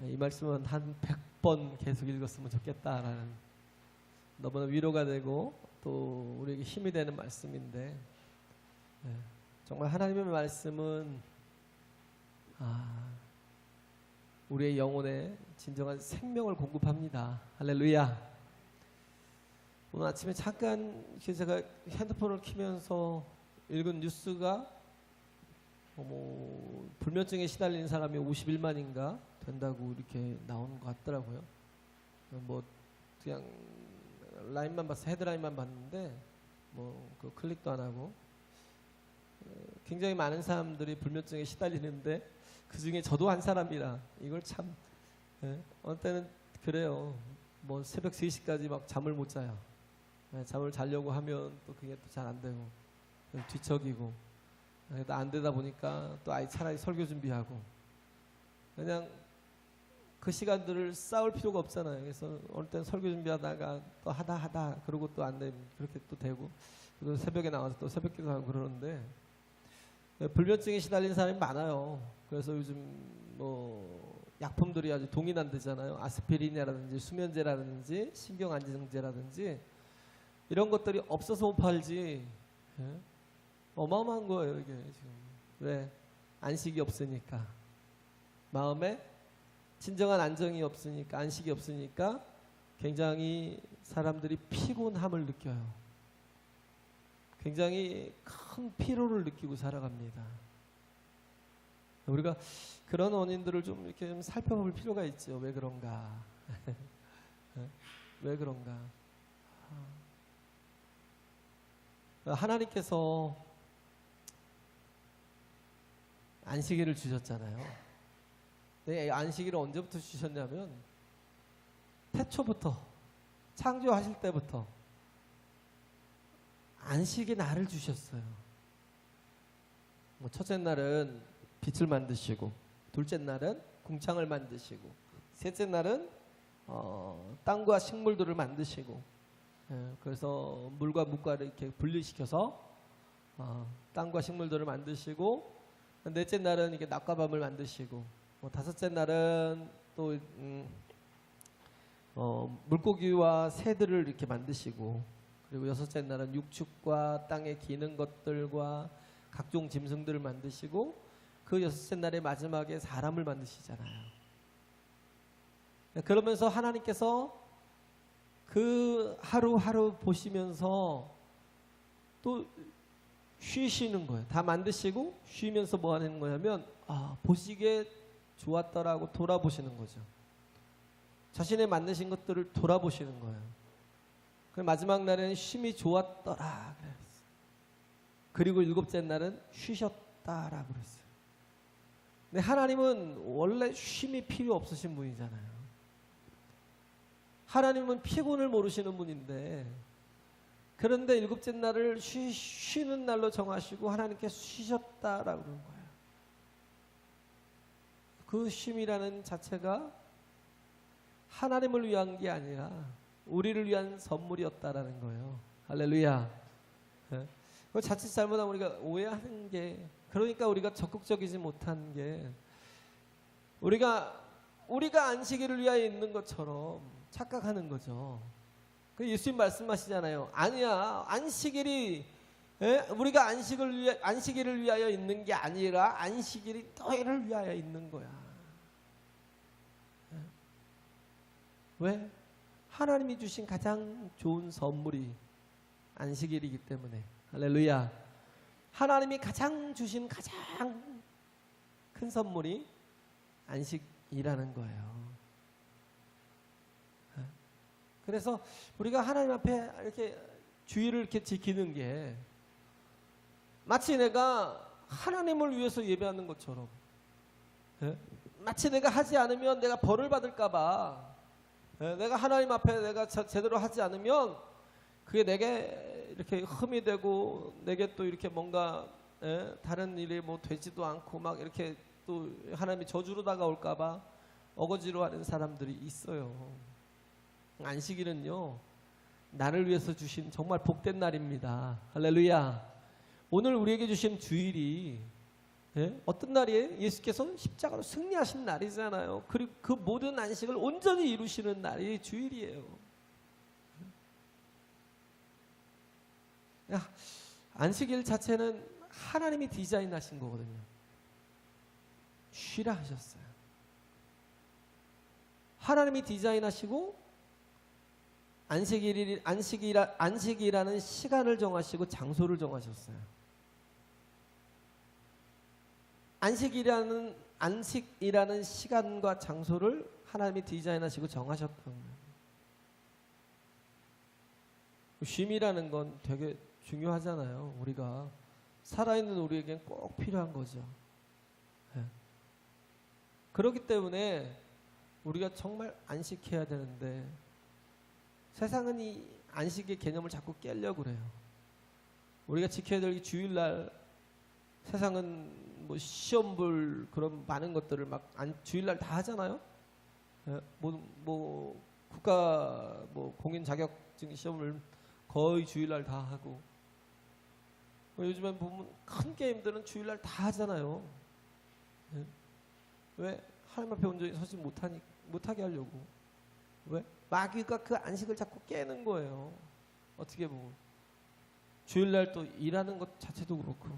이 말씀은 한 100번 계속 읽었으면 좋겠다라는 너무나 위로가 되고 또 우리에게 힘이 되는 말씀인데, 정말 하나님의 말씀은 우리의 영혼에 진정한 생명을 공급합니다. 할렐루야. 오늘 아침에 잠깐 제가 핸드폰을 켜면서 읽은 뉴스가 불면증에 시달리는 사람이 51만인가 된다고 이렇게 나오는 것 같더라고요. 그냥 라인만 봤어, 헤드라인만 봤는데 그 클릭도 안 하고 굉장히 많은 사람들이 불면증에 시달리는데 그 중에 저도 한 사람이라 이걸 참 어느 때는 그래요. 새벽 3시까지 막 잠을 못 자요. 잠을 자려고 하면 또 그게 또 잘 안 되고 뒤척이고 안 되다 보니까 또 차라리 설교 준비하고 그냥 그 시간들을 싸울 필요가 없잖아요. 그래서 어느 때는 설교 준비하다가 또 하다 그러고 또 안 되면 그렇게 또 되고 또 새벽에 나와서 또 새벽기도 하고 그러는데 불면증에 시달린 사람이 많아요. 그래서 요즘 약품들이 아주 동일한데잖아요. 아스피린이라든지 수면제라든지 신경안정제라든지 이런 것들이 없어서 못 팔지. 어마어마한 거예요 이게 지금. 왜? 안식이 없으니까. 마음에 진정한 안정이 없으니까, 안식이 없으니까 굉장히 사람들이 피곤함을 느껴요. 굉장히 큰 피로를 느끼고 살아갑니다. 우리가 그런 원인들을 좀 이렇게 좀 살펴볼 필요가 있죠. 왜 그런가? 왜 그런가? 하나님께서 안식일을 주셨잖아요. 네, 안식일을 언제부터 주셨냐면 태초부터 창조하실 때부터 안식의 날을 주셨어요. 첫째 날은 빛을 만드시고, 둘째 날은 궁창을 만드시고, 셋째 날은 땅과 식물들을 만드시고, 그래서 물과 묵과를 이렇게 분리시켜서 땅과 식물들을 만드시고, 넷째 날은 이게 낮과 밤을 만드시고, 다섯째 날은 또 물고기와 새들을 이렇게 만드시고, 그리고 여섯째 날은 육축과 땅에 기는 것들과 각종 짐승들을 만드시고, 그 여섯째 날의 마지막에 사람을 만드시잖아요. 그러면서 하나님께서 그 하루하루 보시면서 또 쉬시는 거예요. 다 만드시고 쉬면서 뭐 하는 거냐면 보시기에 좋았더라고 돌아보시는 거죠. 자신의 만드신 것들을 돌아보시는 거예요. 그 마지막 날에는 쉼이 좋았더라 그랬어요. 그리고 일곱째 날은 쉬셨다라고 그랬어요. 근데 하나님은 원래 쉼이 필요 없으신 분이잖아요. 하나님은 피곤을 모르시는 분인데, 그런데 일곱째 날을 쉬는 날로 정하시고 하나님께 쉬셨다라고 그러는 거예요. 그 쉼이라는 자체가 하나님을 위한 게 아니라 우리를 위한 선물이었다라는 거예요. 할렐루야. 그걸 자칫 잘못하면 우리가 오해하는 게, 그러니까 우리가 적극적이지 못한 게, 우리가 안식일을 위하여 있는 것처럼 착각하는 거죠. 그 예수님 말씀하시잖아요. 아니야, 안식일이 우리가 안식일을 위하여 있는 게 아니라 안식일이 너희를 위하여 있는 거야. 왜? 하나님이 주신 가장 좋은 선물이 안식일이기 때문에. 할렐루야. 하나님이 가장 주신 가장 큰 선물이 안식이라는 거예요. 그래서 우리가 하나님 앞에 이렇게 주의를 이렇게 지키는 게 마치 내가 하나님을 위해서 예배하는 것처럼, 마치 내가 하지 않으면 내가 벌을 받을까봐, 내가 하나님 앞에 내가 제대로 하지 않으면 그게 내게 이렇게 흠이 되고 내게 또 이렇게 뭔가 다른 일이 되지도 않고 막 이렇게 또 하나님이 저주로 다가올까봐 어거지로 하는 사람들이 있어요. 안식일은요, 나를 위해서 주신 정말 복된 날입니다. 할렐루야. 오늘 우리에게 주신 주일이 예? 어떤 날이에요? 예수께서 십자가로 승리하신 날이잖아요. 그리고 그 모든 안식을 온전히 이루시는 날이 주일이에요. 안식일 자체는 하나님이 디자인하신 거거든요. 쉬라 하셨어요. 하나님이 디자인하시고 안식이라는 시간을 정하시고 장소를 정하셨어요. 안식이라는 시간과 장소를 하나님이 디자인하시고 정하셨던 거예요. 쉼이라는 건 되게 중요하잖아요. 우리가 살아있는 우리에겐 꼭 필요한 거죠. 네. 그렇기 때문에 우리가 정말 안식해야 되는데 세상은 이 안식의 개념을 자꾸 깨려고 그래요. 우리가 지켜야 될 이 주일날 세상은 뭐 시험 볼 그런 많은 것들을 막 주일날 다 하잖아요. 예, 뭐 국가 뭐 공인 자격증 시험을 거의 주일날 다 하고 요즘엔 보면 큰 게임들은 주일날 다 하잖아요. 예? 왜? 하나님 앞에 온전히 서지 못하게 하려고. 왜? 마귀가 그 안식을 자꾸 깨는 거예요. 어떻게 보면 주일날 또 일하는 것 자체도 그렇고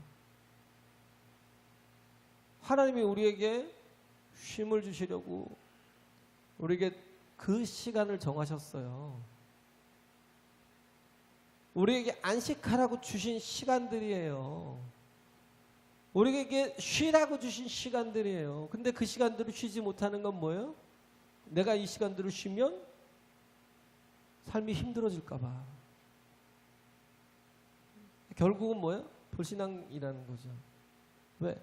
하나님이 우리에게 쉼을 주시려고 우리에게 그 시간을 정하셨어요. 우리에게 안식하라고 주신 시간들이에요. 우리에게 쉬라고 주신 시간들이에요. 근데 그 시간들을 쉬지 못하는 건 뭐예요? 내가 이 시간들을 쉬면 삶이 힘들어질까 봐. 결국은 뭐예요? 불신앙이라는 거죠. 왜?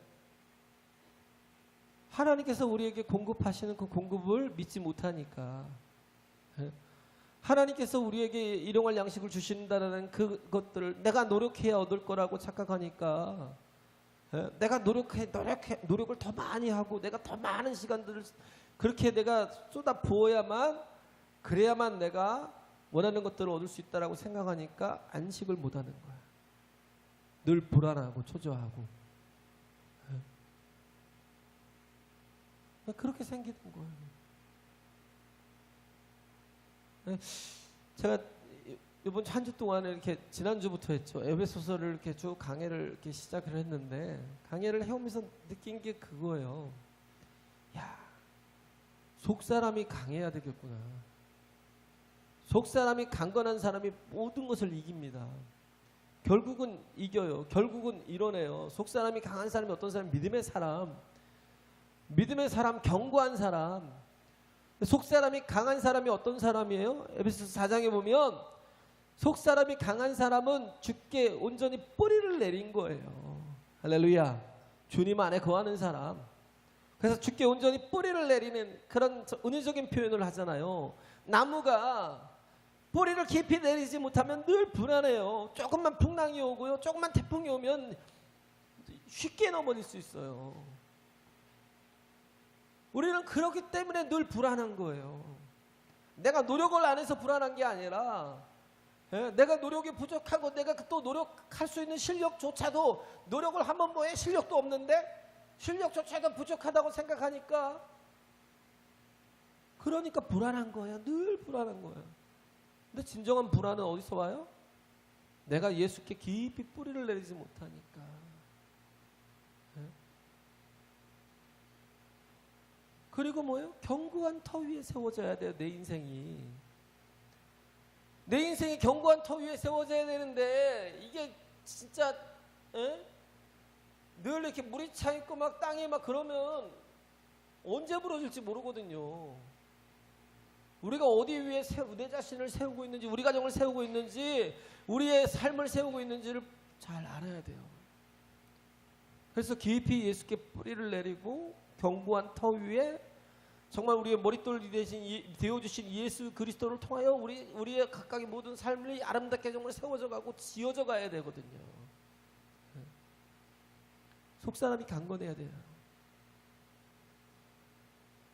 하나님께서 우리에게 공급하시는 그 공급을 믿지 못하니까. 하나님께서 우리에게 일용할 양식을 주신다는 그것들을 내가 노력해야 얻을 거라고 착각하니까 내가 노력을 더 많이 하고 내가 더 많은 시간들을 그렇게 내가 쏟아 부어야만 그래야만 내가 원하는 것들을 얻을 수 있다라고 생각하니까 안식을 못 하는 거야. 늘 불안하고 초조하고 그렇게 생기는 거예요. 제가 이번 한 주 동안에 이렇게 지난주부터 했죠. 에베소서를 이렇게 쭉 강해를 이렇게 시작을 했는데 강해를 해오면서 느낀 게 그거예요. 야, 속 사람이 강해야 되겠구나. 속 사람이 강건한 사람이 모든 것을 이깁니다. 결국은 이겨요. 결국은 이뤄내요. 속 사람이 강한 사람이 어떤 사람? 믿음의 사람, 견고한 사람. 속 사람이 강한 사람이 어떤 사람이에요? 에베소서 4장에 보면 속 사람이 강한 사람은 주께 온전히 뿌리를 내린 거예요. 할렐루야. 주님 안에 거하는 사람. 그래서 주께 온전히 뿌리를 내리는 그런 은유적인 표현을 하잖아요. 나무가 뿌리를 깊이 내리지 못하면 늘 불안해요. 조금만 풍랑이 오고요. 조금만 태풍이 오면 쉽게 넘어질 수 있어요. 우리는 그렇기 때문에 늘 불안한 거예요. 내가 노력을 안 해서 불안한 게 아니라 내가 노력이 부족하고 내가 또 노력할 수 있는 실력조차도 노력을 하면 뭐해? 실력도 없는데 실력조차도 부족하다고 생각하니까 그러니까 불안한 거예요. 늘 불안한 거예요. 근데 진정한 불안은 어디서 와요? 내가 예수께 깊이 뿌리를 내리지 못하니까. 그리고 뭐예요? 견고한 터 위에 세워져야 돼요. 내 인생이 견고한 터 위에 세워져야 되는데 이게 진짜 늘 이렇게 물이 차 있고 막 땅에 막 그러면 언제 부러질지 모르거든요. 우리가 어디 위에 내 자신을 세우고 있는지, 우리 가정을 세우고 있는지, 우리의 삶을 세우고 있는지를 잘 알아야 돼요. 그래서 깊이 예수께 뿌리를 내리고 견고한 터 위에 정말 우리의 머릿돌이 되어주신 예수 그리스도를 통하여 우리의 각각의 모든 삶이 아름답게 정말 세워져 가고 지어져 가야 되거든요. 속사람이 강건해야 돼요.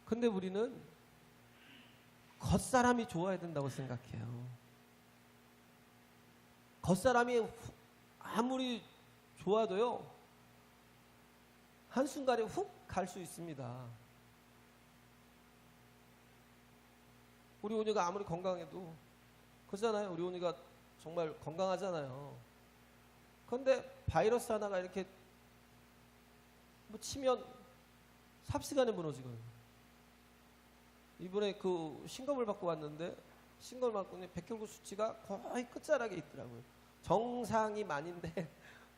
근데 우리는 겉사람이 좋아야 된다고 생각해요. 겉사람이 아무리 좋아도요, 한순간에 훅 갈 수 있습니다. 우리 온이가 아무리 건강해도 그러잖아요. 우리 온이가 정말 건강하잖아요. 그런데 바이러스 하나가 이렇게 뭐 치면 삽시간에 무너지거든요. 이번에 그 신검을 받고 왔는데 신검을 받고 백혈구 수치가 거의 끝자락에 있더라고요. 정상이 만인데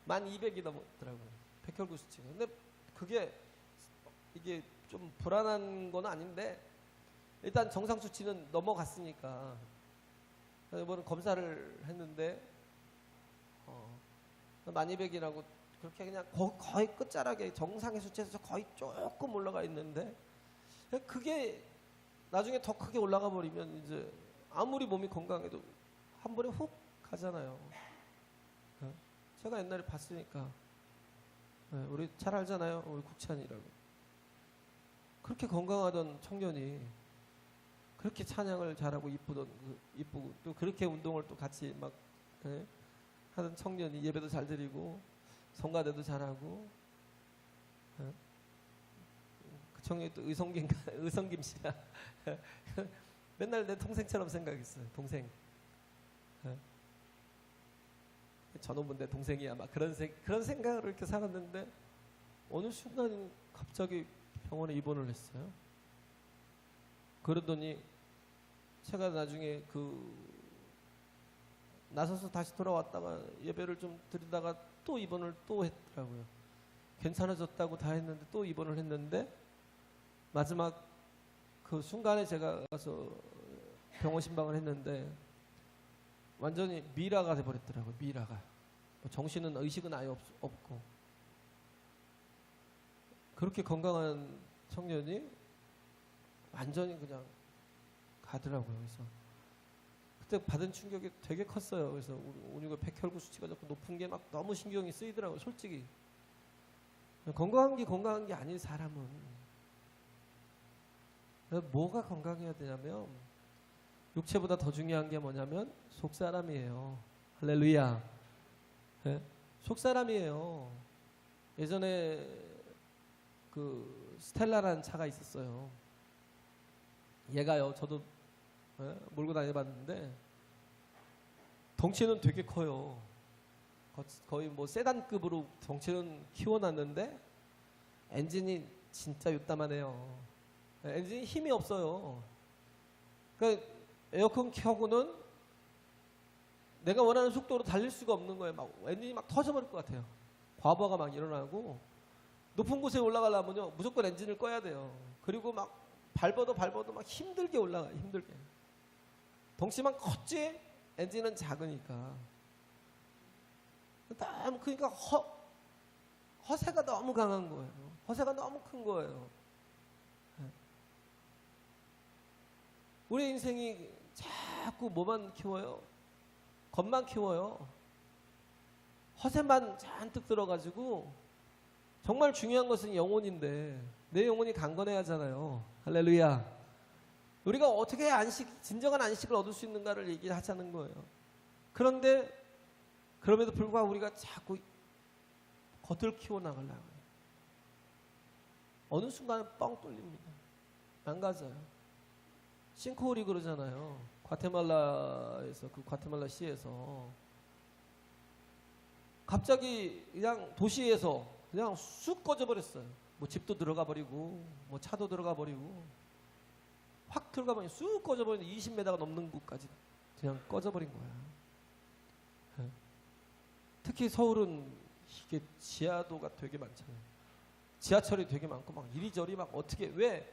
1200이 넘었더라고요. 백혈구 수치가. 근데 그게 이게 좀 불안한 건 아닌데 일단 정상 수치는 넘어갔으니까 이번에 검사를 했는데 1200이라고 그렇게 그냥 거의 끝자락에 정상의 수치에서 거의 조금 올라가 있는데 그게 나중에 더 크게 올라가 버리면 이제 아무리 몸이 건강해도 한 번에 훅 가잖아요. 제가 옛날에 봤으니까 우리 잘 알잖아요. 우리 국찬이라고 그렇게 건강하던 청년이 그렇게 찬양을 잘하고 이쁘고 또 그렇게 운동을 또 같이 막 하던 청년이 예배도 잘 드리고 성가대도 잘하고 그 청년이 또 의성김 씨야. 맨날 내 동생처럼 생각했어요. 동생. 저놈은 내 동생이야. 막 그런 생각을 이렇게 살았는데 어느 순간 갑자기 병원에 입원을 했어요. 그러더니 제가 나중에 나서서 다시 돌아왔다가 예배를 좀 드리다가 또 입원을 또 했더라고요. 괜찮아졌다고 다 했는데 또 입원을 했는데 마지막 그 순간에 제가 가서 병원 신방을 했는데 완전히 미라가 돼버렸더라고요. 미라가. 정신은 의식은 아예 없고 그렇게 건강한 청년이 완전히 그냥 가더라고요. 그래서 그때 받은 충격이 되게 컸어요. 그래서 우리가 백혈구 수치가 자꾸 높은 게 막 너무 신경이 쓰이더라고요. 솔직히 건강한 게 아닌 사람은 뭐가 건강해야 되냐면 육체보다 더 중요한 게 뭐냐면 속사람이에요. 할렐루야. 네? 속사람이에요. 예전에 그 스텔라라는 차가 있었어요. 얘가요. 저도 몰고 다녀봤는데 덩치는 되게 커요. 거의 뭐 세단급으로 덩치는 키워놨는데 엔진이 진짜 요따만해요. 엔진이 힘이 없어요. 그러니까 에어컨 켜고는 내가 원하는 속도로 달릴 수가 없는 거예요. 막 엔진이 막 터져버릴 것 같아요. 과부하가 막 일어나고 높은 곳에 올라가려면요 무조건 엔진을 꺼야 돼요. 그리고 막 밟아도 막 힘들게 올라가요. 힘들게. 덩치만 컸지 엔진은 작으니까. 그러니까 허세가 너무 강한 거예요. 허세가 너무 큰 거예요. 우리 인생이 자꾸 뭐만 키워요? 겁만 키워요. 허세만 잔뜩 들어가지고 정말 중요한 것은 영혼인데 내 영혼이 강건해야 하잖아요. 할렐루야. 우리가 어떻게 진정한 안식을 얻을 수 있는가를 얘기하자는 거예요. 그런데 그럼에도 불구하고 우리가 자꾸 겉을 키워나가려고 해요. 어느 순간에 뻥 뚫립니다. 망가져요. 싱크홀이 그러잖아요. 과테말라에서 그 과테말라 시에서 갑자기 그냥 도시에서 그냥 쑥 꺼져버렸어요. 뭐 집도 들어가 버리고 뭐 차도 들어가 버리고 확 들어가 버리고 쑥 꺼져버리는 20m가 넘는 곳까지 그냥 꺼져버린 거야. 특히 서울은 이게 지하도가 되게 많잖아요. 지하철이 되게 많고 막 이리저리 막 어떻게 왜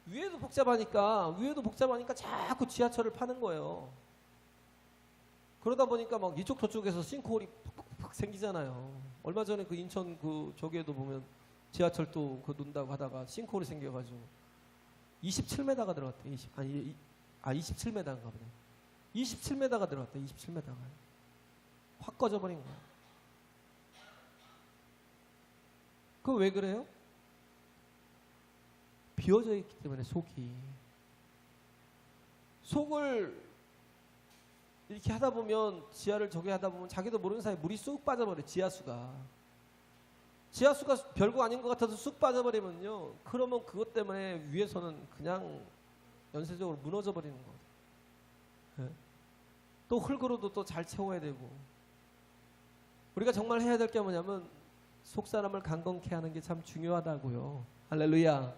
위에도 복잡하니까 자꾸 지하철을 파는 거예요. 그러다 보니까 막 이쪽 저쪽에서 싱크홀이 팍팍팍 생기잖아요. 얼마 전에 그 인천 그 저기에도 보면 지하철도 그 논다고 하다가 싱크홀이 생겨가지고 27m가 들어갔대. 27m인가 보네. 27m가 들어갔대. 27m가 확 꺼져버린 거야. 그거 왜 그래요? 비어져 있기 때문에 속을 이렇게 하다 보면 지하를 저기 하다 보면 자기도 모르는 사이에 물이 쑥 빠져버려. 지하수가. 지하수가 별거 아닌 것 같아서 쑥 빠져버리면요. 그러면 그것 때문에 위에서는 그냥 연쇄적으로 무너져 버리는 거예요. 예? 또 흙으로도 또 잘 채워야 되고. 우리가 정말 해야 될 게 뭐냐면 속 사람을 강건케 하는 게 참 중요하다고요. 할렐루야.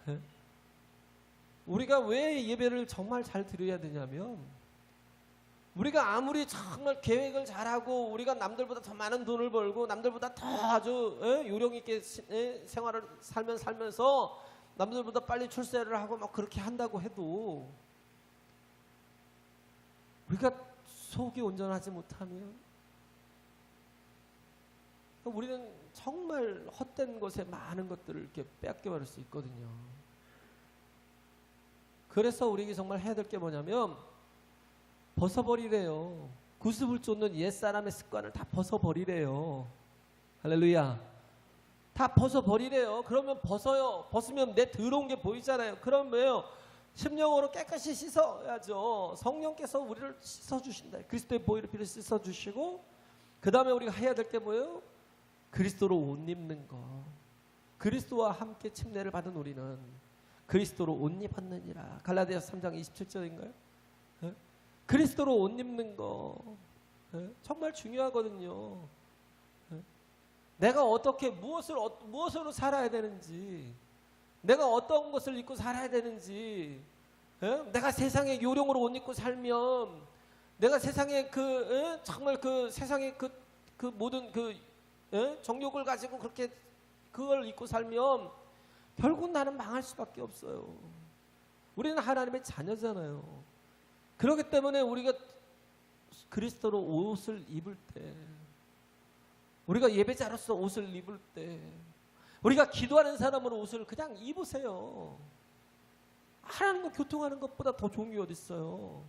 예? 우리가 왜 예배를 정말 잘 드려야 되냐면 우리가 아무리 정말 계획을 잘하고 우리가 남들보다 더 많은 돈을 벌고 남들보다 더 아주 요령 있게 생활을 살면서 남들보다 빨리 출세를 하고 막 그렇게 한다고 해도 우리가 속이 온전하지 못하면 우리는 정말 헛된 것에 많은 것들을 이렇게 빼앗겨버릴 수 있거든요. 그래서 우리에게 정말 해야 될 게 뭐냐면 벗어버리래요. 구습을 쫓는 옛사람의 습관을 다 벗어버리래요. 할렐루야. 다 벗어버리래요. 그러면 벗어요. 벗으면 내 더러운 게 보이잖아요. 그럼 뭐예요? 심령으로 깨끗이 씻어야죠. 성령께서 우리를 씻어주신다. 그리스도의 보혈의 피를 씻어주시고 그 다음에 우리가 해야 될 게 뭐예요? 그리스도로 옷 입는 거. 그리스도와 함께 침례를 받은 우리는 그리스도로 옷 입었느니라. 갈라디아서 3장 27절인가요? 네? 그리스도로 옷 입는 거 네? 정말 중요하거든요. 네? 내가 어떻게 무엇으로 살아야 되는지, 내가 어떤 것을 입고 살아야 되는지, 내가 세상의 요령으로 옷 입고 살면, 내가 세상의 정말 그 세상의 그 모든 정욕을 가지고 그렇게 그걸 입고 살면 결국 나는 망할 수밖에 없어요. 우리는 하나님의 자녀잖아요. 그렇기 때문에 우리가 그리스도로 옷을 입을 때, 우리가 예배자로서 옷을 입을 때, 우리가 기도하는 사람으로 옷을 그냥 입으세요. 하나님과 교통하는 것보다 더 좋은 게 어디 있어요.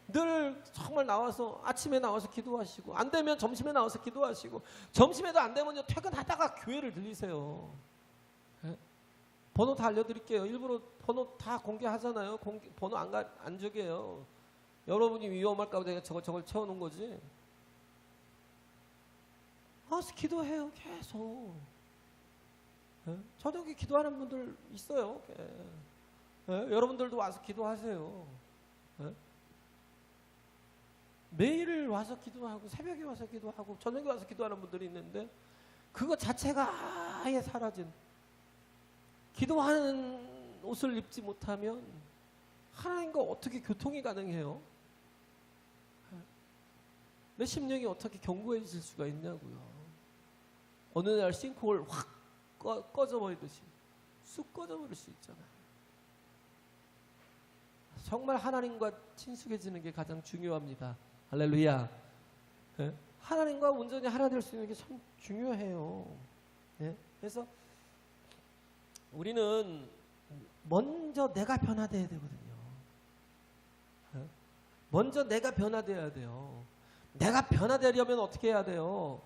늘 정말 나와서 아침에 나와서 기도하시고, 안 되면 점심에 나와서 기도하시고, 점심에도 안 되면요 퇴근하다가 교회를 들리세요. 네? 번호 다 알려드릴게요. 일부러 번호 다 공개하잖아요. 번호 안 주게요. 여러분이 위험할까 봐 내가 저걸 채워놓은 거지. 와서 기도해요. 계속. 네? 저녁에 기도하는 분들 있어요. 네? 여러분들도 와서 기도하세요. 네? 매일 와서 기도하고 새벽에 와서 기도하고 저녁에 와서 기도하는 분들이 있는데 그거 자체가 아예 사라진, 기도하는 옷을 입지 못하면 하나님과 어떻게 교통이 가능해요? 내 심령이 어떻게 견고해질 수가 있냐고요. 어느 날 싱크홀 확 꺼져버리듯이 쑥 꺼져버릴 수 있잖아요. 정말 하나님과 친숙해지는 게 가장 중요합니다. 할렐루야. 네? 하나님과 온전히 하나 될 수 있는 게 참 중요해요. 네? 그래서 우리는 먼저 내가 변화돼야 되거든요. 네? 먼저 내가 변화돼야 돼요. 내가 변화되려면 어떻게 해야 돼요?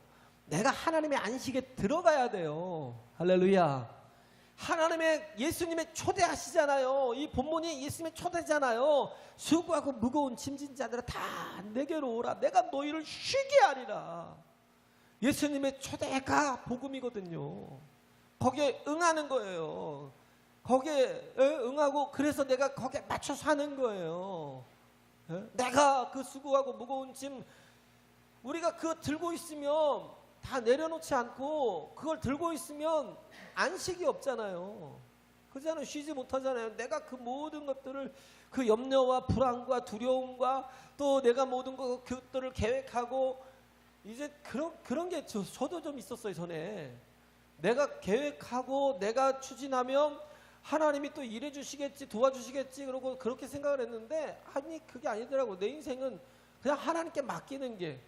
내가 하나님의 안식에 들어가야 돼요. 할렐루야. 하나님의 예수님의 초대하시잖아요. 이 본문이 예수님의 초대잖아요. 수고하고 무거운 짐진 자들아 다 내게로 오라. 내가 너희를 쉬게 하리라. 예수님의 초대가 복음이거든요. 거기에 응하는 거예요. 거기에 응하고 그래서 내가 거기에 맞춰서 하는 거예요. 내가 그 수고하고 무거운 짐 우리가 그거 들고 있으면 다 내려놓지 않고 그걸 들고 있으면 안식이 없잖아요. 그잖아요. 쉬지 못하잖아요. 내가 그 모든 것들을 그 염려와 불안과 두려움과 또 내가 모든 것들을 계획하고 이제 그런 게 저도 좀 있었어요. 전에 내가 계획하고 내가 추진하면 하나님이 또 일해 주시겠지 도와주시겠지 그러고 그렇게 생각을 했는데 아니 그게 아니더라고. 내 인생은 그냥 하나님께 맡기는 게,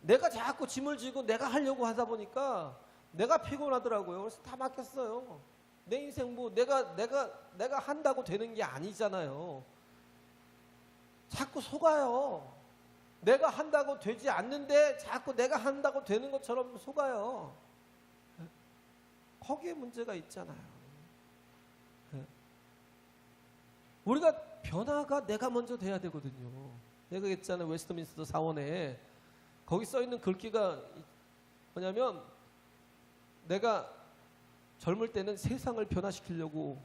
내가 자꾸 짐을 지고 내가 하려고 하다 보니까 내가 피곤하더라고요. 그래서 다 맡겼어요. 내 인생 뭐 내가 한다고 되는 게 아니잖아요. 자꾸 속아요. 내가 한다고 되지 않는데 자꾸 내가 한다고 되는 것처럼 속아요. 거기에 문제가 있잖아요. 우리가 변화가 내가 먼저 돼야 되거든요. 내가 했잖아요. 웨스트민스터 사원에 거기 써 있는 글귀가 뭐냐면 내가 젊을 때는 세상을 변화시키려고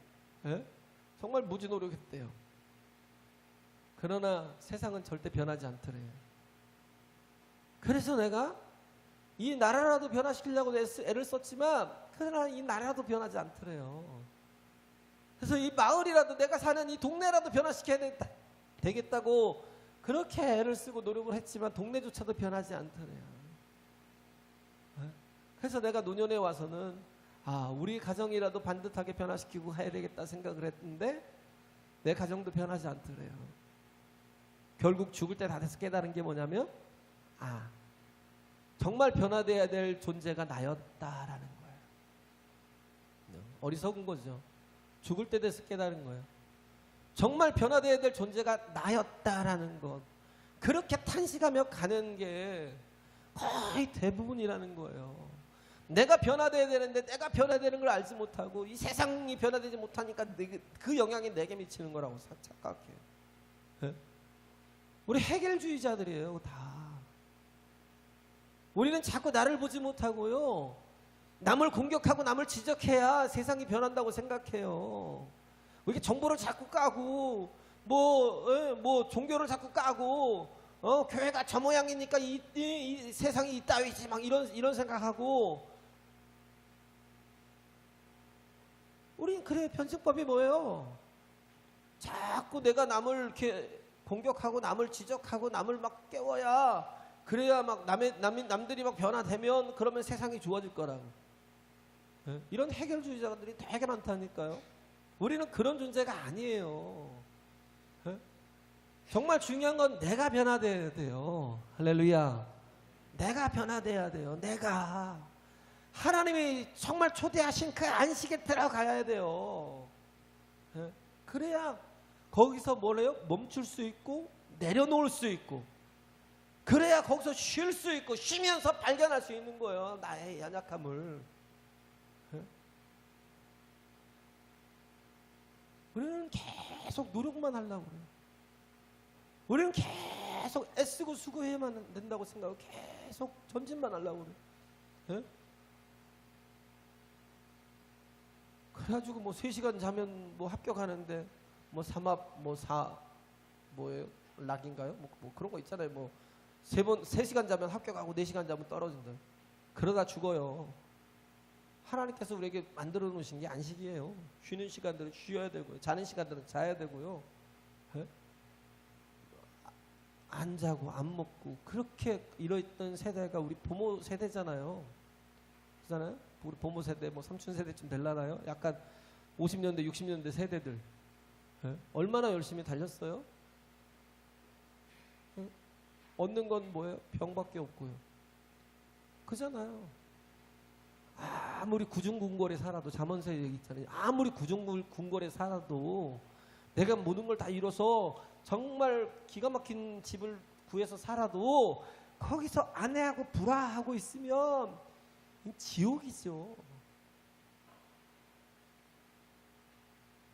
정말 무지 노력했대요. 그러나 세상은 절대 변하지 않더래요. 그래서 내가 이 나라라도 변화시키려고 애를 썼지만 그러나 이 나라도 변하지 않더래요. 그래서 이 마을이라도 내가 사는 이 동네라도 변화시켜야 되겠다고 그렇게 애를 쓰고 노력을 했지만 동네조차도 변하지 않더래요. 그래서 내가 노년에 와서는 우리 가정이라도 반듯하게 변화시키고 해야 되겠다 생각을 했는데 내 가정도 변하지 않더래요. 결국 죽을 때 다 돼서 깨달은 게 뭐냐면 정말 변화돼야 될 존재가 나였다라는 거예요. 어리석은 거죠. 죽을 때 돼서 깨달은 거예요. 정말 변화돼야 될 존재가 나였다라는 것. 그렇게 탄식하며 가는 게 거의 대부분이라는 거예요. 내가 변화돼야 되는데 내가 변화되는 걸 알지 못하고 이 세상이 변화되지 못하니까 그 영향이 내게 미치는 거라고 착각해요. 네? 우리 해결주의자들이에요. 다. 우리는 자꾸 나를 보지 못하고요. 남을 공격하고 남을 지적해야 세상이 변한다고 생각해요. 이렇게 정보를 자꾸 까고 뭐 종교를 자꾸 까고 교회가 저 모양이니까 이 세상이 이따위지 막 이런 생각하고 우린 그래. 편승법이 뭐예요? 자꾸 내가 남을 이렇게 공격하고 남을 지적하고 남을 막 깨워야 그래야 막 남들이 막 변화되면 그러면 세상이 좋아질 거라고. 네? 이런 해결주의자들이 되게 많다니까요. 우리는 그런 존재가 아니에요. 네? 정말 중요한 건 내가 변화돼야 돼요. 할렐루야. 내가 변화돼야 돼요. 내가 하나님이 정말 초대하신 그 안식에 들어가야 돼요. 네? 그래야 거기서 뭐래요? 멈출 수 있고 내려놓을 수 있고 그래야 거기서 쉴 수 있고 쉬면서 발견할 수 있는 거예요. 나의 연약함을. 네? 우리는 계속 노력만 하려고 그래요. 우리는 계속 애쓰고 수고해야만 된다고 생각하고 계속 전진만 하려고 그래요. 네? 그래가지고 뭐 3시간 자면 뭐 합격하는데 뭐 삼합 뭐예요? 락인가요? 뭐 그런 거 있잖아요. 뭐 3시간 자면 합격하고 4시간 자면 떨어진다. 그러다 죽어요. 하나님께서 우리에게 만들어 놓으신 게 안식이에요. 쉬는 시간들은 쉬어야 되고요. 자는 시간들은 자야 되고요. 네? 안 자고 안 먹고 그렇게 이러있던 세대가 우리 부모 세대잖아요. 그렇잖아요? 우리 부모 세대, 뭐 삼촌 세대쯤 될라나요? 약간 50년대, 60년대 세대들. 네? 얼마나 열심히 달렸어요? 네? 얻는 건 뭐예요? 병밖에 없고요. 그잖아요. 아무리 구중궁궐에 살아도 잠언서에 얘기 있잖아요. 아무리 구중궁궐에 살아도 내가 모든 걸 다 이뤄서 정말 기가 막힌 집을 구해서 살아도 거기서 아내하고 불화하고 있으면 지옥이죠.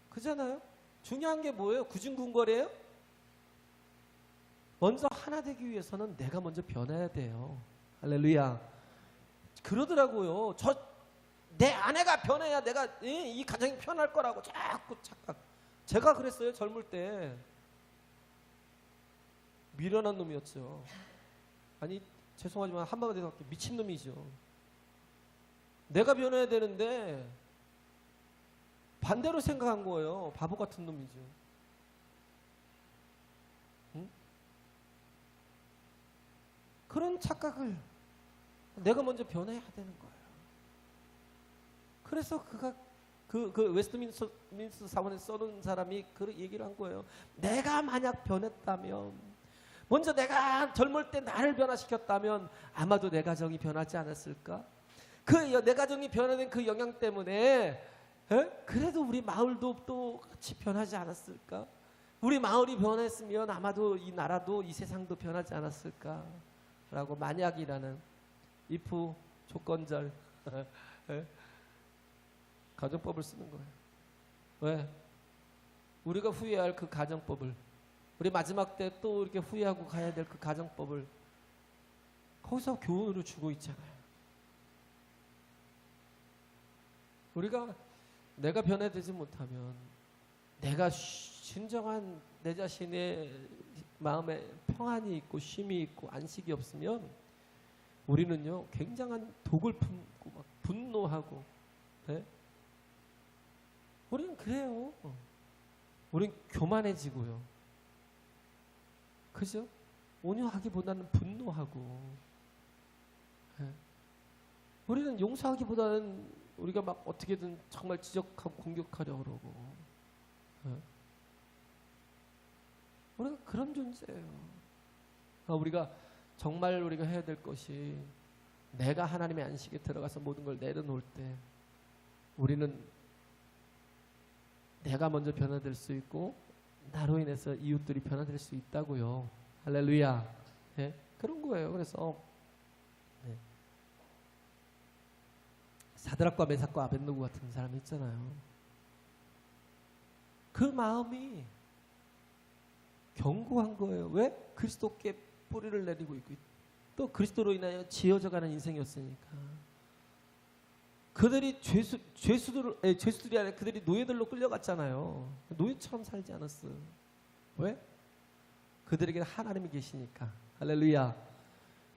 그잖아요. 중요한 게 뭐예요? 구중궁궐이에요? 먼저 하나 되기 위해서는 내가 먼저 변해야 돼요. 할렐루야. 그러더라고요. 내 아내가 변해야 내가 이 가정이 편할 거라고 자꾸 착각. 제가 그랬어요. 젊을 때. 미련한 놈이었죠. 아니 죄송하지만 한마디로 할게요. 미친놈이죠. 내가 변해야 되는데 반대로 생각한 거예요. 바보 같은 놈이죠. 응? 그런 착각을 내가 먼저 변해야 되는 거예요. 그래서 그가 그 웨스트민스터 사원에 써놓은 사람이 그 얘기를 한 거예요. 내가 만약 변했다면, 먼저 내가 젊을 때 나를 변화시켰다면 아마도 내 가정이 변하지 않았을까? 내 가정이 변화된 그 영향 때문에 그래도 우리 마을도 또 같이 변하지 않았을까? 우리 마을이 변했으면 아마도 이 나라도 이 세상도 변하지 않았을까? 라고 만약이라는 if 조건절 가정법을 쓰는 거예요. 왜? 우리가 후회할 그 가정법을, 우리 마지막 때 또 이렇게 후회하고 가야 될 그 가정법을 거기서 교훈으로 주고 있잖아요. 우리가 내가 변화되지 못하면, 내가 진정한 내 자신의 마음에 평안이 있고 쉼이 있고 안식이 없으면 우리는요 굉장한 독을 품고 막 분노하고, 네? 우리는 그래요. 우리는 교만해지고요. 그죠? 온유하기보다는 분노하고, 네? 우리는 용서하기보다는 우리가 막 어떻게든 정말 지적하고 공격하려고 그러고, 네? 우리가 그런 존재예요. 우리가 정말 우리가 해야 될 것이, 내가 하나님의 안식에 들어가서 모든 걸 내려놓을 때 우리는 내가 먼저 변화될 수 있고 나로 인해서 이웃들이 변화될 수 있다고요. 할렐루야. 네? 그런 거예요. 그래서 네. 사드락과 메삭과 아벳느고 같은 사람이 있잖아요. 그 마음이 견고한 거예요. 왜? 그리스도께 뿌리를 내리고 있고 또 그리스도로 인하여 지어져가는 인생이었으니까. 그들이 죄수들이 아니라 그들이 노예들로 끌려갔잖아요. 노예처럼 살지 않았어요. 왜? 그들에게 하나님이 계시니까. 할렐루야.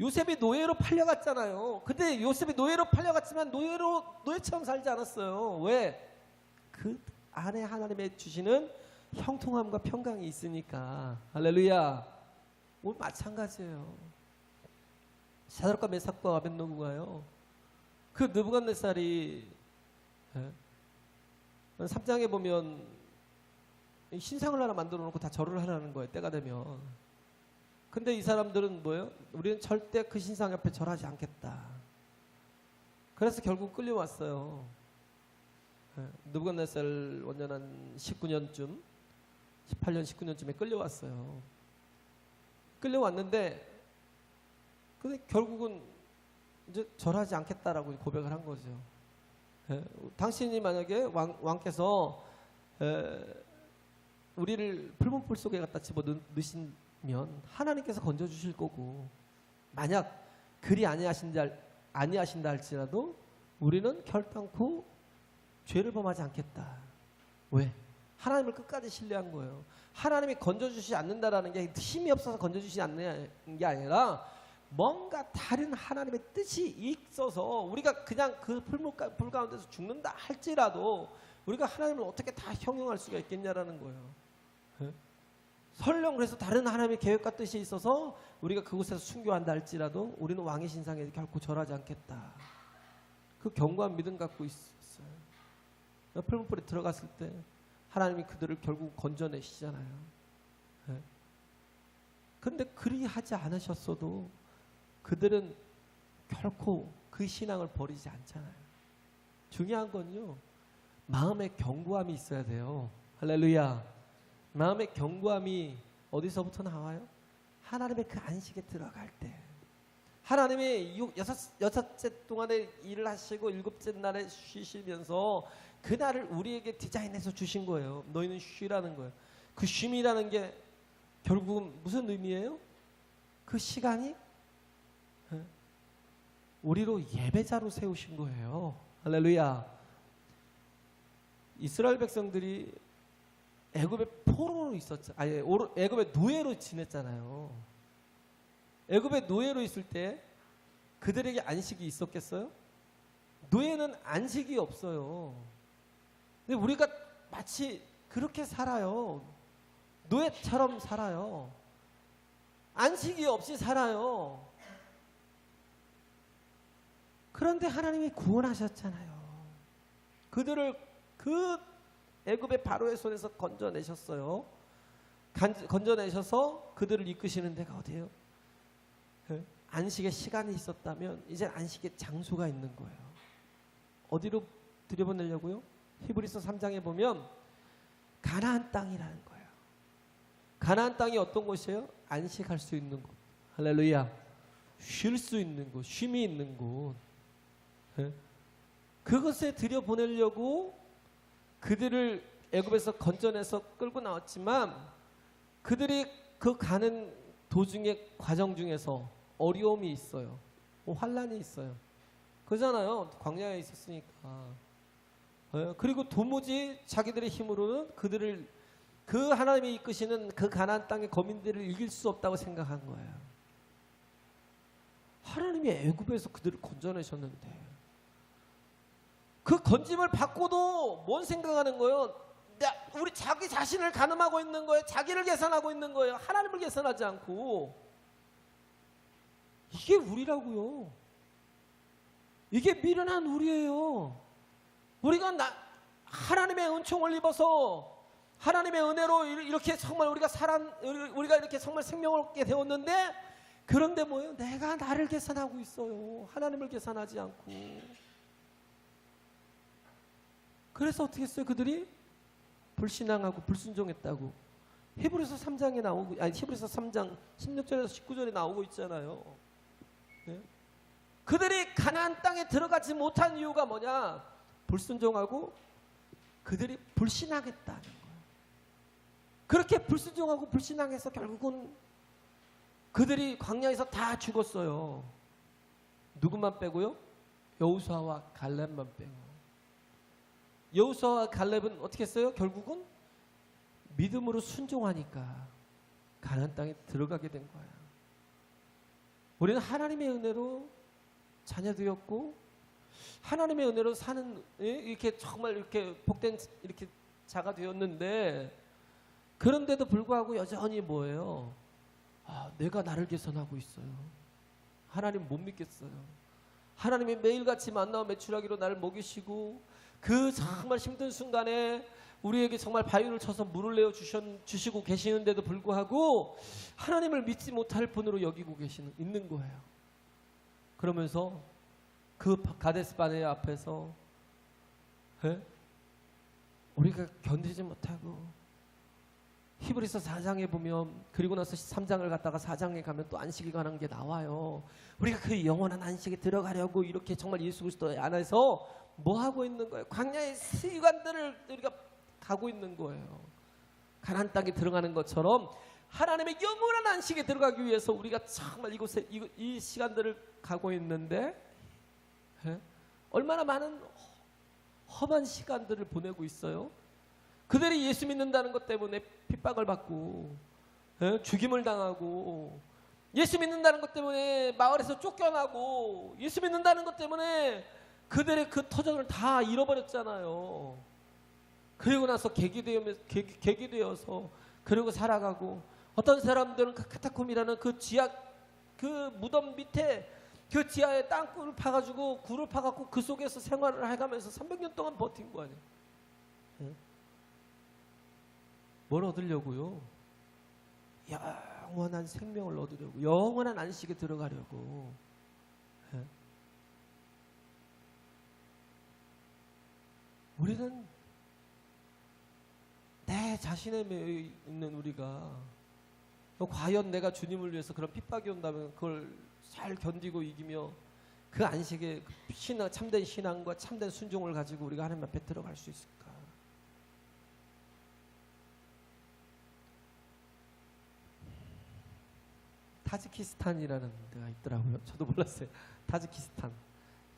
요셉이 노예로 팔려갔잖아요. 근데 요셉이 노예로 팔려갔지만 노예처럼 살지 않았어요. 왜? 그 안에 하나님의 주시는 형통함과 평강이 있으니까. 할렐루야. 오늘 마찬가지예요. 사드락과 메삭과 아벳느고가요, 그 느부갓네살이 3장에 보면 신상을 하나 만들어 놓고 다 절을 하라는 거예요. 때가 되면. 근데 이 사람들은 뭐예요? 우리는 절대 그 신상 옆에 절하지 않겠다. 그래서 결국 끌려왔어요. 느부갓네살 원년한 19년쯤 18년 19년쯤에 끌려왔어요. 끌려왔는데 근데 결국은 이제 절하지 않겠다라고 고백을 한 거죠. 당신이 만약에 왕께서 우리를 풀문불 속에 갖다 집어넣으시면 하나님께서 건져주실 거고, 만약 그리 아니하신다 할지라도 우리는 결단코 죄를 범하지 않겠다. 왜? 하나님을 끝까지 신뢰한 거예요. 하나님이 건져주시지 않는다라는 게 힘이 없어서 건져주시지 않는 게 아니라 뭔가 다른 하나님의 뜻이 있어서 우리가 그냥 그 불 가운데서 죽는다 할지라도 우리가 하나님을 어떻게 다 형용할 수가 있겠냐라는 거예요. 설령 그래서 다른 하나님의 계획과 뜻이 있어서 우리가 그곳에서 순교한다 할지라도 우리는 왕의 신상에 결코 절하지 않겠다. 그 견고한 믿음 갖고 있었어요. 풀문불에 들어갔을 때 하나님이 그들을 결국 건져내시잖아요. 그런데 그리 하지 않으셨어도 그들은 결코 그 신앙을 버리지 않잖아요. 중요한 건요, 마음의 견고함이 있어야 돼요. 할렐루야. 마음의 견고함이 어디서부터 나와요? 하나님의 그 안식에 들어갈 때. 하나님이 여섯째 동안에 일을 하시고 일곱째 날에 쉬시면서 그날을 우리에게 디자인해서 주신 거예요. 너희는 쉬라는 거예요. 그 쉼이라는 게 결국은 무슨 의미예요? 그 시간이 우리로 예배자로 세우신 거예요. 할렐루야. 이스라엘 백성들이 애굽의 포로로 애굽의 노예로 지냈잖아요. 애굽의 노예로 있을 때 그들에게 안식이 있었겠어요? 노예는 안식이 없어요. 근데 우리가 마치 그렇게 살아요. 노예처럼 살아요. 안식이 없이 살아요. 그런데 하나님이 구원하셨잖아요. 그들을 그 애굽의 바로의 손에서 건져내셨어요. 건져내셔서 그들을 이끄시는 데가 어디예요? 안식의 시간이 있었다면 이제 안식의 장소가 있는 거예요. 어디로 들여보내려고요? 히브리서 3장에 보면 가나안 땅이라는 거예요. 가나안 땅이 어떤 곳이에요? 안식할 수 있는 곳. 할렐루야. 쉴 수 있는 곳, 쉼이 있는 곳. 그것에 들여보내려고 그들을 애굽에서 건져내서 끌고 나왔지만 그들이 그 가는 도중의 과정 중에서 어려움이 있어요. 환란이 있어요. 그잖아요. 광야에 있었으니까. 그리고 도무지 자기들의 힘으로는 그들을 그 하나님이 이끄시는 그 가나안 땅의 거민들을 이길 수 없다고 생각한 거예요. 하나님이 애굽에서 그들을 건져내셨는데 그 건짐을 받고도 뭔 생각하는 거예요? 우리 자기 자신을 가늠하고 있는 거예요. 자기를 계산하고 있는 거예요. 하나님을 계산하지 않고. 이게 우리라고요. 이게 미련한 우리예요. 우리가 하나님의 은총을 입어서 하나님의 은혜로 이렇게 정말 우리가 이렇게 정말 생명을 얻게 되었는데, 그런데 뭐예요? 내가 나를 계산하고 있어요. 하나님을 계산하지 않고. 그래서 어떻게 했어요? 그들이 불신앙하고 불순종했다고. 히브리서 3장에 나오고, 히브리서 3장 16절에서 19절에 나오고 있잖아요. 네? 그들이 가나안 땅에 들어가지 못한 이유가 뭐냐? 불순종하고 그들이 불신앙했다는 거예요. 그렇게 불순종하고 불신앙해서 결국은 그들이 광야에서 다 죽었어요. 누구만 빼고요? 여호수아와 갈렙만 빼고. 여호수아와 갈렙은 어떻게 했어요? 결국은 믿음으로 순종하니까 가나안 땅에 들어가게 된 거야. 우리는 하나님의 은혜로 자녀되었고 하나님의 은혜로 사는, 이렇게 정말 이렇게 복된 이렇게 자가 되었는데, 그런데도 불구하고 여전히 뭐예요? 내가 나를 계산하고 있어요. 하나님 못 믿겠어요. 하나님이 매일같이 만나와 매출하기로 나를 먹이시고 그 정말 힘든 순간에 우리에게 정말 바위를 쳐서 물을 내어 주시고 계시는데도 불구하고 하나님을 믿지 못할 분으로 여기고 있는 거예요. 그러면서 그 가데스 바네아 앞에서 우리가 견디지 못하고, 히브리서 4장에 보면, 그리고 나서 3장을 갔다가 4장에 가면 또 안식에 관한 게 나와요. 우리가 그 영원한 안식에 들어가려고 이렇게 정말 예수 그리스도 안에서 뭐 하고 있는 거예요? 광야의 시간들을 우리가 가고 있는 거예요. 가나안 땅에 들어가는 것처럼 하나님의 영원한 안식에 들어가기 위해서 우리가 정말 이곳에 이 시간들을 가고 있는데, 얼마나 많은 험한 시간들을 보내고 있어요. 그들이 예수 믿는다는 것 때문에 핍박을 받고 죽임을 당하고, 예수 믿는다는 것 때문에 마을에서 쫓겨나고, 예수 믿는다는 것 때문에 그들의 그 터전을 다 잃어버렸잖아요. 그리고 나서 객이 되어서 그리고 살아가고, 어떤 사람들은 그 카타콤이라는 그 지하, 그 무덤 밑에 그 지하에 땅굴을 파가지고 굴을 파갖고 그 속에서 생활을 해가면서 300년 동안 버틴 거 아니에요. 뭘 얻으려고요? 영원한 생명을 얻으려고, 영원한 안식에 들어가려고. 우리는 내 자신에 매여 있는 우리가 과연 내가 주님을 위해서 그런 핍박이 온다면 그걸 잘 견디고 이기며 그 안식에 참된 신앙과 참된 순종을 가지고 우리가 하나님 앞에 들어갈 수 있을까? 타지키스탄이라는 데가 있더라고요. 저도 몰랐어요. 타지키스탄,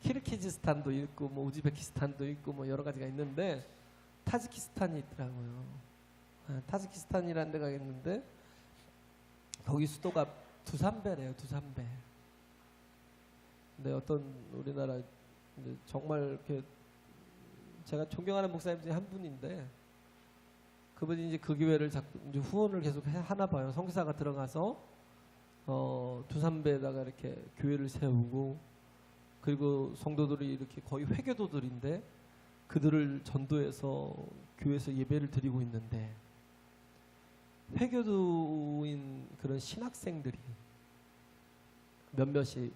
키르기즈스탄도 있고 뭐 우즈베키스탄도 있고 뭐 여러 가지가 있는데 타지키스탄이 있더라고요. 타지키스탄이라는 데가 있는데 거기 수도가 두산베래요. 두산베. 근데 어떤 우리나라 정말 이렇게 제가 존경하는 목사님 중에 한 분인데, 그분이 이제 그 교회를 자꾸 이제 후원을 계속 하나 봐요. 성교사가 들어가서 두산베에다가 이렇게 교회를 세우고, 그리고 성도들이 이렇게 거의 회교도들인데 그들을 전도해서 교회에서 예배를 드리고 있는데, 회교도인 그런 신학생들이 몇몇이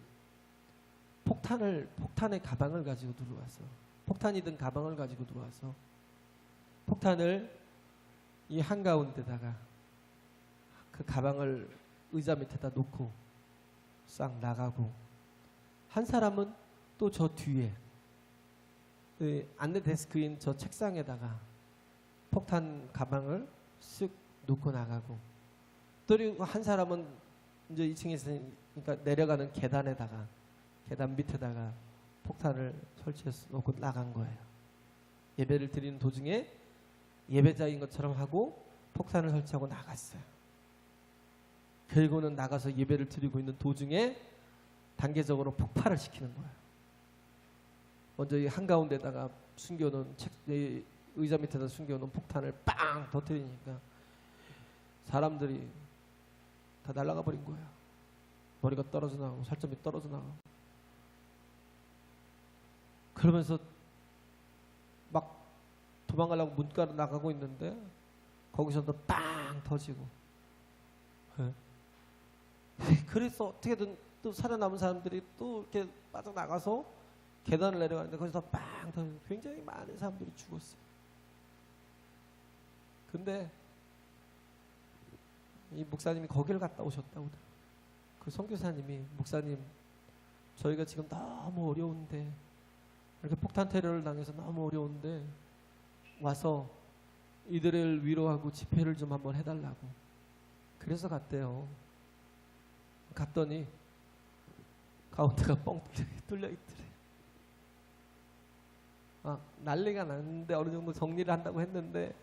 폭탄의 가방을 가지고 들어와서, 폭탄이 든 가방을 가지고 들어와서 폭탄을 이 한가운데다가 그 가방을 의자 밑에다 놓고 싹 나가고, 한 사람은 또 저 뒤에 안내 데스크인 저 책상에다가 폭탄 가방을 쓱 놓고 나가고, 또 그리고 한 사람은 이제 2층에 있으니까 내려가는 계단 밑에다가 폭탄을 설치해서 놓고 나간 거예요. 예배를 드리는 도중에 예배자인 것처럼 하고 폭탄을 설치하고 나갔어요. 결국은 나가서 예배를 드리고 있는 도중에 단계적으로 폭발을 시키는 거예요. 먼저 이 한가운데다가 숨겨놓은 의자 밑에다 숨겨놓은 폭탄을 빵 터뜨리니까 사람들이 다 날아가 버린 거예요. 머리가 떨어져 나가고 살점이 떨어져 나가고. 그러면서 막 도망가려고 문가로 나가고 있는데 거기서도 빵 터지고. 그래서 어떻게든 또 살아남은 사람들이 또 이렇게 빠져나가서 계단을 내려가는데 거기서 빵 터지고 굉장히 많은 사람들이 죽었어요. 근데 이 목사님이 거기를 갔다 오셨다고. 그 선교사님이 목사님 저희가 지금 너무 어려운데 이렇게 폭탄 테러를 당해서 너무 어려운데 와서 이들을 위로하고 집회를 좀 한번 해달라고. 그래서 갔대요. 갔더니 가운데가 뻥 뚫려 있더래. 난리가 났는데 어느 정도 정리를 한다고 했는데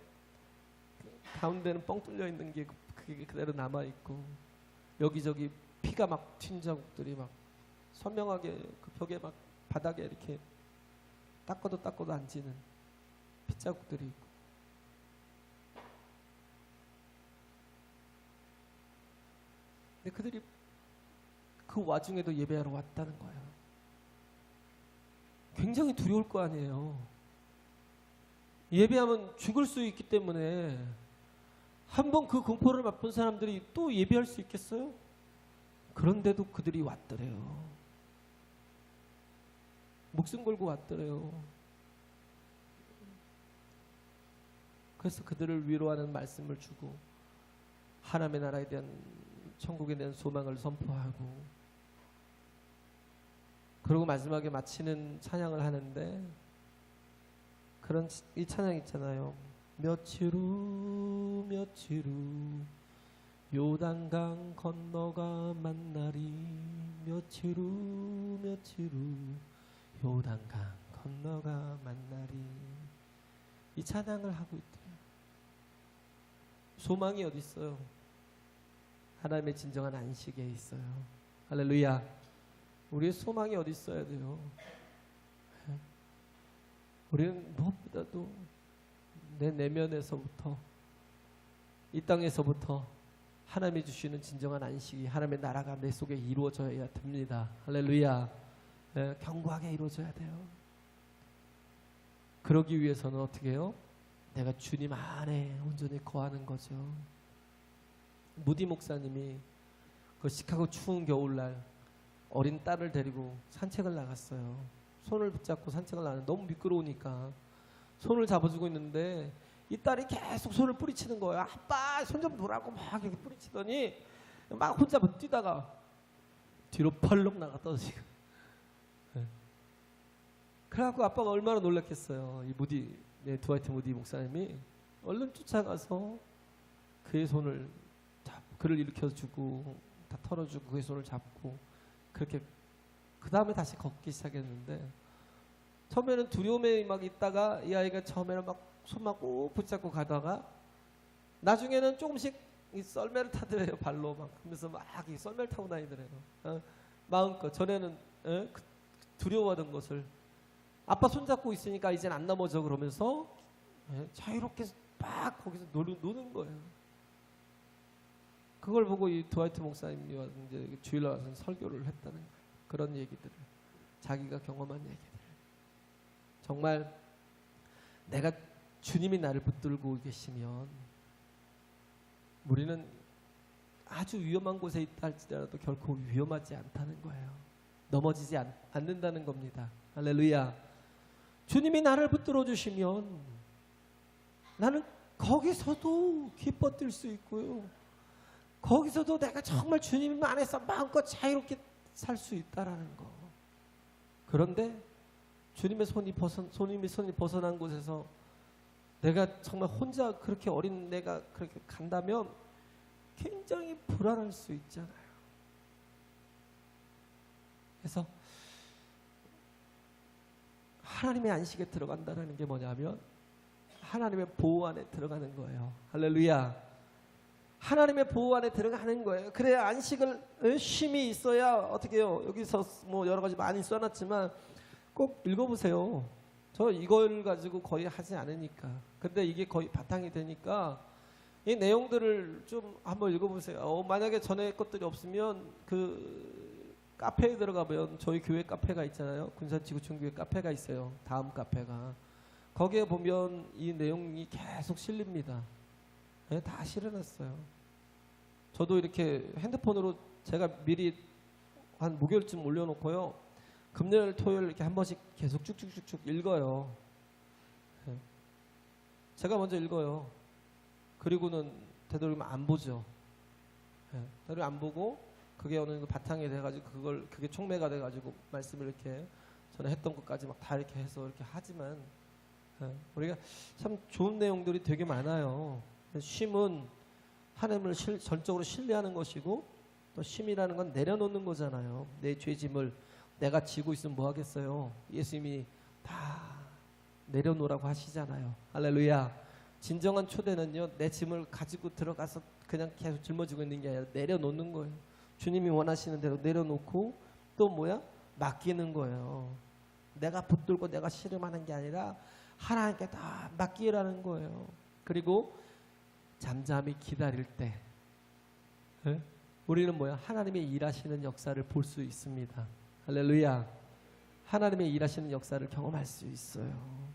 가운데는 뻥 뚫려 있는 게 그게 그대로 남아 있고 여기저기 피가 막 튄 자국들이 막 선명하게 그 벽에 막 바닥에 이렇게 닦아도 안 지는 핏자국들이 있고. 근데 그들이 그 와중에도 예배하러 왔다는 거예요. 굉장히 두려울 거 아니에요. 예배하면 죽을 수 있기 때문에 한번 그 공포를 맛본 사람들이 또 예배할 수 있겠어요? 그런데도 그들이 왔더래요. 목숨 걸고 왔더래요. 그래서 그들을 위로하는 말씀을 주고 하나님의 나라에 대한 천국에 대한 소망을 선포하고 그리고 마지막에 마치는 찬양을 하는데 그런 이 찬양 있잖아요. 며칠 후 요단강 건너가 만나리. 며칠 후 요단강 건너가 만나리. 이 찬양을 하고 있대요. 소망이 어디 있어요? 하나님의 진정한 안식에 있어요. 할렐루야. 우리의 소망이 어디 있어야 돼요? 우리는 무엇보다도 내 내면에서부터 이 땅에서부터 하나님이 주시는 진정한 안식이 하나님의 나라가 내 속에 이루어져야 됩니다. 할렐루야. 견고하게 이루어져야 돼요. 그러기 위해서는 어떻게 해요? 내가 주님 안에 온전히 거하는 거죠. 무디 목사님이 그 시카고 추운 겨울날 어린 딸을 데리고 산책을 나갔어요. 손을 붙잡고 산책을 나갔는데 너무 미끄러우니까 손을 잡아주고 있는데 이 딸이 계속 손을 뿌리치는 거예요. 아빠 손 좀 놓으라고 막 이렇게 뿌리치더니 막 혼자 뛰다가 뒤로 펄럭 나가 떨어지고. 그래갖고 아빠가 얼마나 놀랐겠어요. 이 무디, 드와이트 무디 목사님이 얼른 쫓아가서 그의 손을 그를 일으켜주고 다 털어주고 그의 손을 잡고 그렇게 그 다음에 다시 걷기 시작했는데 처음에는 두려움에 막 있다가 이 아이가 처음에는 막 손만 꼭 붙잡고 가다가 나중에는 조금씩 이 썰매를 타더래요. 발로 막 하면서 막 이 썰매를 타고 다니더래요. 마음껏. 전에는 그 두려워하던 것을 아빠 손잡고 있으니까 이젠 안 넘어져 그러면서 자유롭게 막 거기서 노는 거예요. 그걸 보고 이 드와이트 목사님이 와서 이제 주일날 와서 설교를 했다는 거예요. 그런 얘기들을 자기가 경험한 얘기들. 정말 내가 주님이 나를 붙들고 계시면 우리는 아주 위험한 곳에 있다 할지라도 결코 위험하지 않다는 거예요. 넘어지지 않는다는 겁니다. 할렐루야. 주님이 나를 붙들어 주시면 나는 거기서도 기뻐 뛸 수 있고요. 거기서도 내가 정말 주님 안에서 마음껏 자유롭게 살 수 있다라는 거. 그런데 주님의 손이 벗어난 곳에서 내가 정말 혼자 그렇게 어린 내가 그렇게 간다면 굉장히 불안할 수 있잖아요. 그래서 하나님의 안식에 들어간다는 게 뭐냐면 하나님의 보호 안에 들어가는 거예요. 할렐루야. 하나님의 보호 안에 들어가는 거예요. 그래야 안식을 쉼이 있어야 어떻게 해요. 여기서 뭐 여러 가지 많이 써놨지만 꼭 읽어보세요. 저 이걸 가지고 거의 하지 않으니까. 근데 이게 거의 바탕이 되니까 이 내용들을 좀 한번 읽어보세요. 만약에 전에 것들이 없으면 그 카페에 들어가면 저희 교회 카페가 있잖아요. 군산지구촌교회 카페가 있어요. 다음 카페가. 거기에 보면 이 내용이 계속 실립니다. 네, 다 실어놨어요. 저도 이렇게 핸드폰으로 제가 미리 한 목요일쯤 올려놓고요. 금요일, 토요일 이렇게 한 번씩 계속 쭉쭉쭉쭉 읽어요. 네. 제가 먼저 읽어요. 그리고는 되도록이면 안 보죠. 네. 되도록이면 안 보고 그게 어느 정도 바탕이 돼가지고 그게 촉매가 돼가지고 말씀을 이렇게 전에 했던 것까지 막 다 이렇게 해서 이렇게 하지만 우리가 참 좋은 내용들이 되게 많아요. 쉼은 하나님을 전적으로 신뢰하는 것이고 또 쉼이라는 건 내려놓는 거잖아요. 내 죄짐을 내가 지고 있으면 뭐 하겠어요. 예수님이 다 내려놓으라고 하시잖아요. 할렐루야. 진정한 초대는요, 내 짐을 가지고 들어가서 그냥 계속 짊어지고 있는 게 아니라 내려놓는 거예요. 주님이 원하시는 대로 내려놓고 또 뭐야? 맡기는 거예요. 내가 붙들고 내가 씨름하는 게 아니라 하나님께 다 맡기라는 거예요. 그리고 잠잠히 기다릴 때 우리는 뭐야? 하나님의 일하시는 역사를 볼 수 있습니다. 할렐루야. 하나님의 일하시는 역사를 경험할 수 있어요.